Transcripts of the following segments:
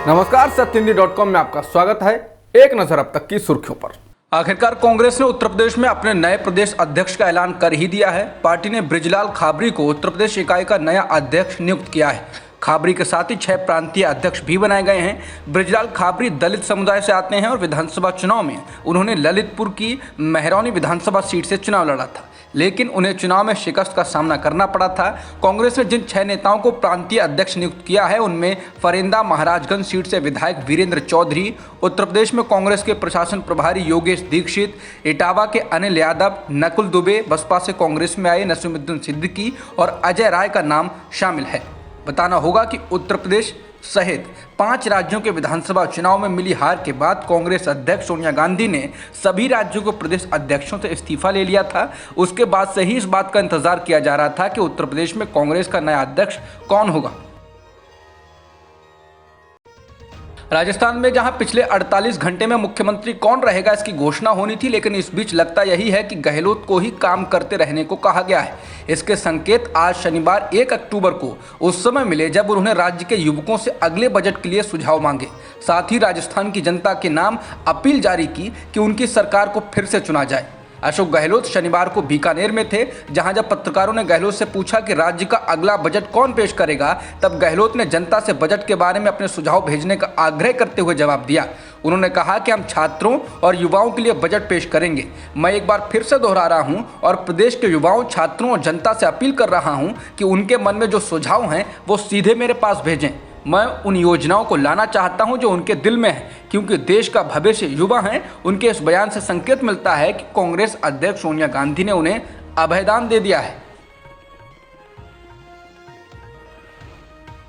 नमस्कार, सत्यहिंदी.com में आपका स्वागत है। एक नजर अब तक की सुर्खियों पर। आखिरकार कांग्रेस ने उत्तर प्रदेश में अपने नए प्रदेश अध्यक्ष का ऐलान कर ही दिया है। पार्टी ने बृजलाल खाबरी को उत्तर प्रदेश इकाई का नया अध्यक्ष नियुक्त किया है। खाबरी के साथ ही 6 प्रांतीय अध्यक्ष भी बनाए गए हैं। बृजलाल खाबरी दलित समुदाय से आते हैं और विधानसभा चुनाव में उन्होंने ललितपुर की महरौनी विधानसभा सीट से चुनाव लड़ा था, लेकिन उन्हें चुनाव में शिकस्त का सामना करना पड़ा था। कांग्रेस ने जिन 6 नेताओं को प्रांतीय अध्यक्ष नियुक्त किया है उनमें फरेंदा महाराजगंज सीट से विधायक वीरेंद्र चौधरी, उत्तर प्रदेश में कांग्रेस के प्रशासन प्रभारी योगेश दीक्षित, इटावा के अनिल यादव, नकुल दुबे, बसपा से कांग्रेस में आए नसीमुद्दीन सिद्दीकी और अजय राय का नाम शामिल है। बताना होगा कि उत्तर प्रदेश सहित 5 राज्यों के विधानसभा चुनाव में मिली हार के बाद कांग्रेस अध्यक्ष सोनिया गांधी ने सभी राज्यों के प्रदेश अध्यक्षों से इस्तीफा ले लिया था। उसके बाद से ही इस बात का इंतजार किया जा रहा था कि उत्तर प्रदेश में कांग्रेस का नया अध्यक्ष कौन होगा। राजस्थान में जहां पिछले 48 घंटे में मुख्यमंत्री कौन रहेगा इसकी घोषणा होनी थी, लेकिन इस बीच लगता यही है कि गहलोत को ही काम करते रहने को कहा गया है। इसके संकेत आज शनिवार 1 अक्टूबर को उस समय मिले जब उन्होंने राज्य के युवकों से अगले बजट के लिए सुझाव मांगे। साथ ही राजस्थान की जनता के नाम अपील जारी की कि उनकी सरकार को फिर से चुना जाए। अशोक गहलोत शनिवार को बीकानेर में थे, जहां जब पत्रकारों ने गहलोत से पूछा कि राज्य का अगला बजट कौन पेश करेगा, तब गहलोत ने जनता से बजट के बारे में अपने सुझाव भेजने का आग्रह करते हुए जवाब दिया। उन्होंने कहा कि हम छात्रों और युवाओं के लिए बजट पेश करेंगे। मैं एक बार फिर से दोहरा रहा हूं और प्रदेश के युवाओं, छात्रों और जनता से अपील कर रहा हूं कि उनके मन में जो सुझाव हैं वो सीधे मेरे पास भेजें। मैं उन योजनाओं को लाना चाहता हूं जो उनके दिल में है, क्योंकि देश का भविष्य युवा हैं। उनके इस बयान से संकेत मिलता है कि कांग्रेस अध्यक्ष सोनिया गांधी ने उन्हें अभयदान दे दिया है।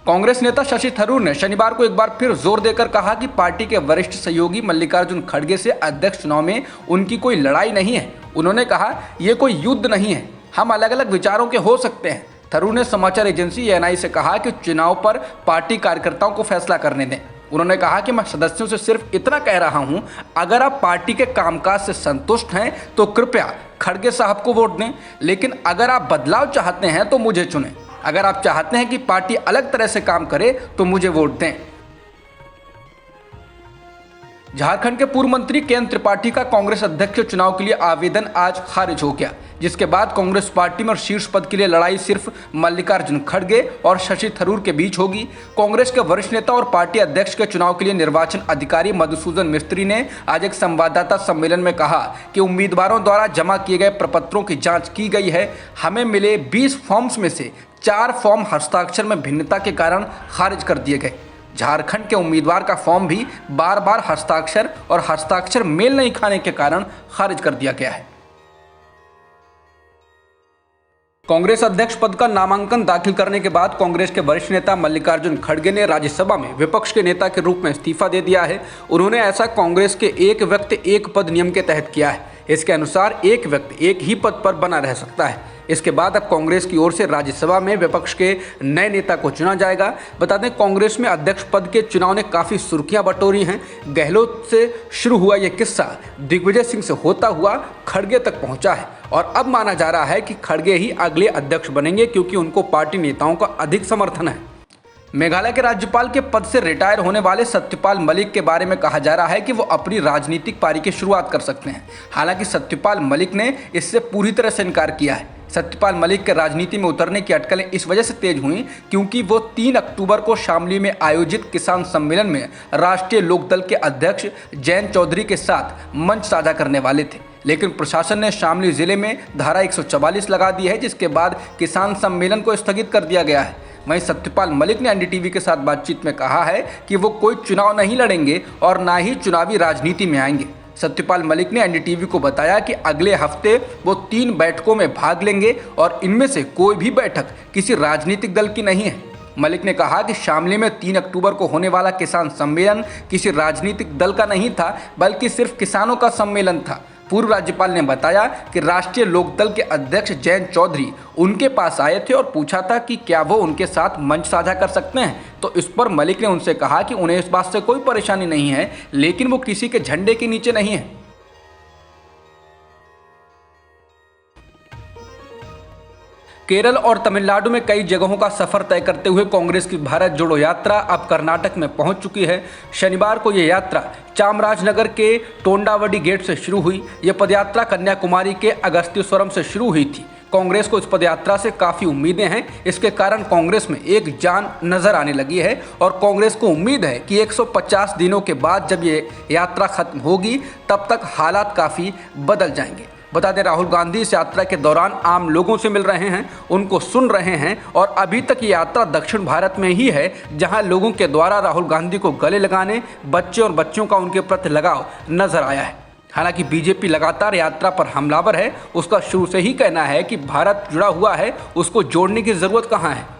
कांग्रेस नेता शशि थरूर ने शनिवार को एक बार फिर जोर देकर कहा कि पार्टी के वरिष्ठ सहयोगी मल्लिकार्जुन खड़गे से अध्यक्ष चुनाव में उनकी कोई लड़ाई नहीं है। उन्होंने कहा, यह कोई युद्ध नहीं है, हम अलग अलग विचारों के हो सकते हैं। थरूर ने समाचार एजेंसी एएनआई से कहा कि चुनाव पर पार्टी कार्यकर्ताओं को फैसला करने दें। उन्होंने कहा कि मैं सदस्यों से सिर्फ इतना कह रहा हूं, अगर आप पार्टी के कामकाज से संतुष्ट हैं तो कृपया खड़गे साहब को वोट दें, लेकिन अगर आप बदलाव चाहते हैं तो मुझे चुनें। अगर आप चाहते हैं कि पार्टी अलग तरह से काम करे तो मुझे वोट दें। झारखंड के पूर्व मंत्री केएन त्रिपाठी का कांग्रेस अध्यक्ष चुनाव के लिए आवेदन आज खारिज हो गया, जिसके बाद कांग्रेस पार्टी में शीर्ष पद के लिए लड़ाई सिर्फ मल्लिकार्जुन खड़गे और शशि थरूर के बीच होगी। कांग्रेस के वरिष्ठ नेता और पार्टी अध्यक्ष के चुनाव के लिए निर्वाचन अधिकारी मधुसूदन मिस्त्री ने आज एक संवाददाता सम्मेलन में कहा कि उम्मीदवारों द्वारा जमा किए गए प्रपत्रों की जांच की गई है। हमें मिले 20 फॉर्म्स में से 4 फॉर्म हस्ताक्षर में भिन्नता के कारण खारिज कर दिए गए। झारखंड के उम्मीदवार का फॉर्म भी बार बार हस्ताक्षर मेल नहीं खाने के कारण खारिज कर दिया गया है। कांग्रेस अध्यक्ष पद का नामांकन दाखिल करने के बाद कांग्रेस के वरिष्ठ नेता मल्लिकार्जुन खड़गे ने राज्यसभा में विपक्ष के नेता के रूप में इस्तीफा दे दिया है। उन्होंने ऐसा कांग्रेस के एक व्यक्ति एक पद नियम के तहत किया है। इसके अनुसार एक व्यक्ति एक ही पद पर बना रह सकता है। इसके बाद अब कांग्रेस की ओर से राज्यसभा में विपक्ष के नए नेता को चुना जाएगा। बता दें, कांग्रेस में अध्यक्ष पद के चुनाव ने काफ़ी सुर्खियां बटोरी हैं। गहलोत से शुरू हुआ यह किस्सा दिग्विजय सिंह से होता हुआ खड़गे तक पहुंचा है और अब माना जा रहा है कि खड़गे ही अगले अध्यक्ष बनेंगे, क्योंकि उनको पार्टी नेताओं का अधिक समर्थन है। मेघालय के राज्यपाल के पद से रिटायर होने वाले सत्यपाल मलिक के बारे में कहा जा रहा है कि वो अपनी राजनीतिक पारी की शुरुआत कर सकते हैं। हालांकि सत्यपाल मलिक ने इससे पूरी तरह से इनकार किया है। सत्यपाल मलिक के राजनीति में उतरने की अटकलें इस वजह से तेज हुई क्योंकि वो 3 अक्टूबर को शामली में आयोजित किसान सम्मेलन में राष्ट्रीय लोकदल के अध्यक्ष जयंत चौधरी के साथ मंच साझा करने वाले थे, लेकिन प्रशासन ने शामली जिले में धारा 144 लगा दी है, जिसके बाद किसान सम्मेलन को स्थगित कर दिया गया है। वहीं सत्यपाल मलिक ने एनडीटीवी के साथ बातचीत में कहा है कि वो कोई चुनाव नहीं लड़ेंगे और ना ही चुनावी राजनीति में आएंगे। सत्यपाल मलिक ने एनडीटीवी को बताया कि अगले हफ्ते वो 3 बैठकों में भाग लेंगे और इनमें से कोई भी बैठक किसी राजनीतिक दल की नहीं है। मलिक ने कहा कि शामली में 3 अक्टूबर को होने वाला किसान सम्मेलन किसी राजनीतिक दल का नहीं था, बल्कि सिर्फ किसानों का सम्मेलन था। पूर्व राज्यपाल ने बताया कि राष्ट्रीय लोकदल के अध्यक्ष जयंत चौधरी उनके पास आए थे और पूछा था कि क्या वो उनके साथ मंच साझा कर सकते हैं, तो इस पर मलिक ने उनसे कहा कि उन्हें इस बात से कोई परेशानी नहीं है, लेकिन वो किसी के झंडे के नीचे नहीं है। केरल और तमिलनाडु में कई जगहों का सफर तय करते हुए कांग्रेस की भारत जोड़ो यात्रा अब कर्नाटक में पहुंच चुकी है। शनिवार को ये यात्रा चामराजनगर के टोंडावडी गेट से शुरू हुई। ये पदयात्रा कन्याकुमारी के अगस्त्यस्वरम से शुरू हुई थी। कांग्रेस को इस पदयात्रा से काफ़ी उम्मीदें हैं। इसके कारण कांग्रेस में एक जान नजर आने लगी है और कांग्रेस को उम्मीद है कि 150 दिनों के बाद जब ये यात्रा खत्म होगी तब तक हालात काफ़ी बदल जाएंगे। बता दें, राहुल गांधी इस यात्रा के दौरान आम लोगों से मिल रहे हैं, उनको सुन रहे हैं और अभी तक ये यात्रा दक्षिण भारत में ही है जहां लोगों के द्वारा राहुल गांधी को गले लगाने, बच्चे और बच्चियों का उनके प्रति लगाव नजर आया है। हालांकि बीजेपी लगातार यात्रा पर हमलावर है। उसका शुरू से ही कहना है कि भारत जुड़ा हुआ है, उसको जोड़ने की जरूरत कहाँ है।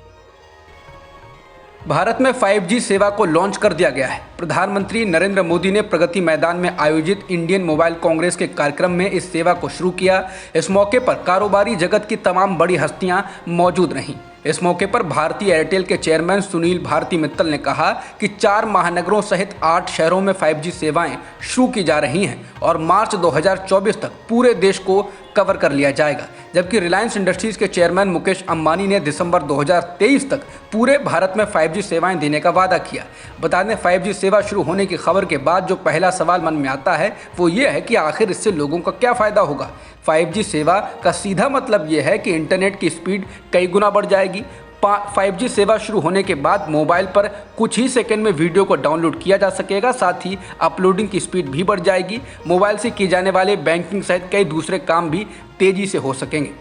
भारत में 5G सेवा को लॉन्च कर दिया गया है। प्रधानमंत्री नरेंद्र मोदी ने प्रगति मैदान में आयोजित इंडियन मोबाइल कांग्रेस के कार्यक्रम में इस सेवा को शुरू किया। इस मौके पर कारोबारी जगत की तमाम बड़ी हस्तियां मौजूद रहीं। इस मौके पर भारतीय एयरटेल के चेयरमैन सुनील भारती मित्तल ने कहा कि 4 महानगरों सहित 8 शहरों में 5G सेवाएं शुरू की जा रही हैं और मार्च 2024 तक पूरे देश को कवर कर लिया जाएगा। जबकि रिलायंस इंडस्ट्रीज के चेयरमैन मुकेश अंबानी ने दिसंबर 2023 तक पूरे भारत में 5G सेवाएं देने का वादा किया। बता दें, 5G सेवा शुरू होने की खबर के बाद जो पहला सवाल मन में आता है वो ये है कि आखिर इससे लोगों का क्या फ़ायदा होगा। 5G सेवा का सीधा मतलब ये है कि इंटरनेट की स्पीड कई गुना बढ़ जाएगी। 5G सेवा शुरू होने के बाद मोबाइल पर कुछ ही सेकंड में वीडियो को डाउनलोड किया जा सकेगा। साथ ही अपलोडिंग की स्पीड भी बढ़ जाएगी। मोबाइल से किए जाने वाले बैंकिंग सहित कई दूसरे काम भी तेजी से हो सकेंगे।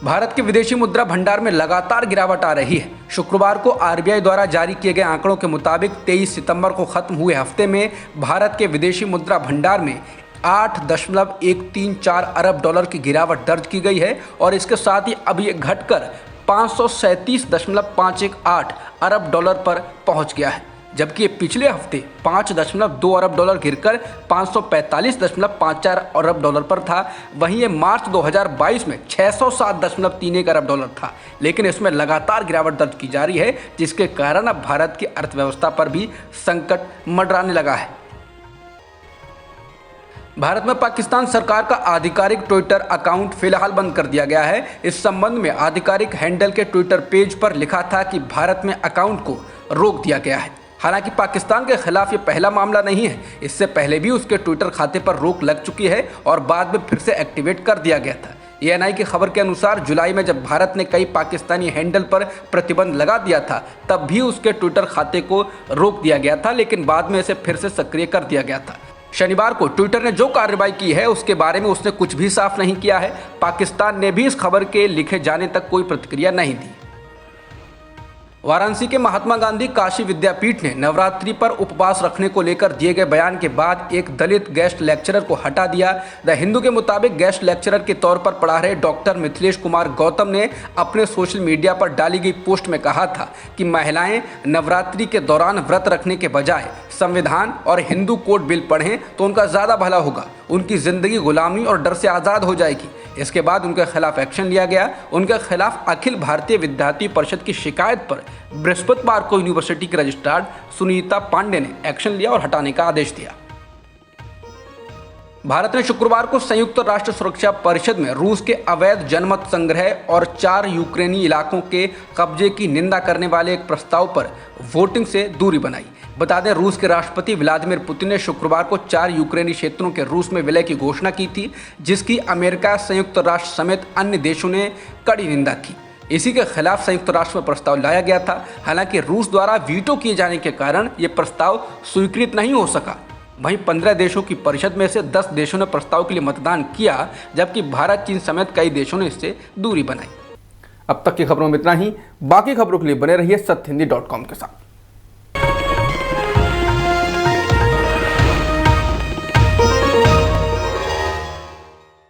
भारत के विदेशी मुद्रा भंडार में लगातार गिरावट आ रही है। शुक्रवार को RBI द्वारा जारी किए गए आंकड़ों के मुताबिक 23 सितंबर को खत्म हुए हफ्ते में भारत के विदेशी मुद्रा भंडार में 8.134 अरब डॉलर की गिरावट दर्ज की गई है और इसके साथ ही अब ये घटकर 537.518 अरब डॉलर पर पहुंच गया है। जबकि ये पिछले हफ्ते 5.2 अरब डॉलर गिरकर 545.54 अरब डॉलर पर था। वहीं ये मार्च 2022 में 607.31 अरब डॉलर था। लेकिन इसमें लगातार गिरावट दर्ज की जा रही है, जिसके कारण अब भारत की अर्थव्यवस्था पर भी संकट मंडराने लगा है। भारत में पाकिस्तान सरकार का आधिकारिक ट्विटर अकाउंट फिलहाल बंद कर दिया गया है। इस संबंध में आधिकारिक हैंडल के ट्विटर पेज पर लिखा था कि भारत में अकाउंट को रोक दिया गया है। हालांकि पाकिस्तान के खिलाफ ये पहला मामला नहीं है। इससे पहले भी उसके ट्विटर खाते पर रोक लग चुकी है और बाद में फिर से एक्टिवेट कर दिया गया था। ANI की खबर के अनुसार जुलाई में जब भारत ने कई पाकिस्तानी हैंडल पर प्रतिबंध लगा दिया था तब भी उसके ट्विटर खाते को रोक दिया गया था, लेकिन बाद में इसे फिर से सक्रिय कर दिया गया था। शनिवार को ट्विटर ने जो कार्रवाई की है उसके बारे में उसने कुछ भी साफ नहीं किया है। पाकिस्तान ने भी इस खबर के लिखे जाने तक कोई प्रतिक्रिया नहीं दी। वाराणसी के महात्मा गांधी काशी विद्यापीठ ने नवरात्रि पर उपवास रखने को लेकर दिए गए बयान के बाद एक दलित गेस्ट लेक्चरर को हटा दिया। द हिंदू के मुताबिक गेस्ट लेक्चरर के तौर पर पढ़ा रहे डॉक्टर मिथिलेश कुमार गौतम ने अपने सोशल मीडिया पर डाली गई पोस्ट में कहा था कि महिलाएं नवरात्रि के दौरान व्रत रखने के बजाय संविधान और हिंदू कोड बिल पढ़ें तो उनका ज़्यादा भला होगा। उनकी ज़िंदगी गुलामी और डर से आज़ाद हो जाएगी। इसके बाद उनके खिलाफ एक्शन लिया गया। उनके खिलाफ अखिल भारतीय विद्यार्थी परिषद की शिकायत पर बृहस्पतिवार को यूनिवर्सिटी के रजिस्ट्रार सुनीता पांडे ने एक्शन लिया और हटाने का आदेश दिया। भारत ने शुक्रवार को संयुक्त राष्ट्र सुरक्षा परिषद में रूस के अवैध जनमत संग्रह और 4 यूक्रेनी इलाकों के कब्जे की निंदा करने वाले एक प्रस्ताव पर वोटिंग से दूरी बनाई। बता दें, रूस के राष्ट्रपति व्लादिमीर पुतिन ने शुक्रवार को 4 यूक्रेनी क्षेत्रों के रूस में विलय की घोषणा की थी, जिसकी अमेरिका, संयुक्त राष्ट्र समेत अन्य देशों ने कड़ी निंदा की। इसी के खिलाफ संयुक्त राष्ट्र में प्रस्ताव लाया गया था। हालांकि रूस द्वारा वीटो किए जाने के कारण ये प्रस्ताव स्वीकृत नहीं हो सका। वहीं 15 देशों की परिषद में से 10 देशों ने प्रस्ताव के लिए मतदान किया, जबकि भारत, चीन समेत कई देशों ने इससे दूरी बनाई। अब तक की खबरों में इतना ही। बाकी खबरों के लिए बने रहिए सत्यहिंदी.com के साथ।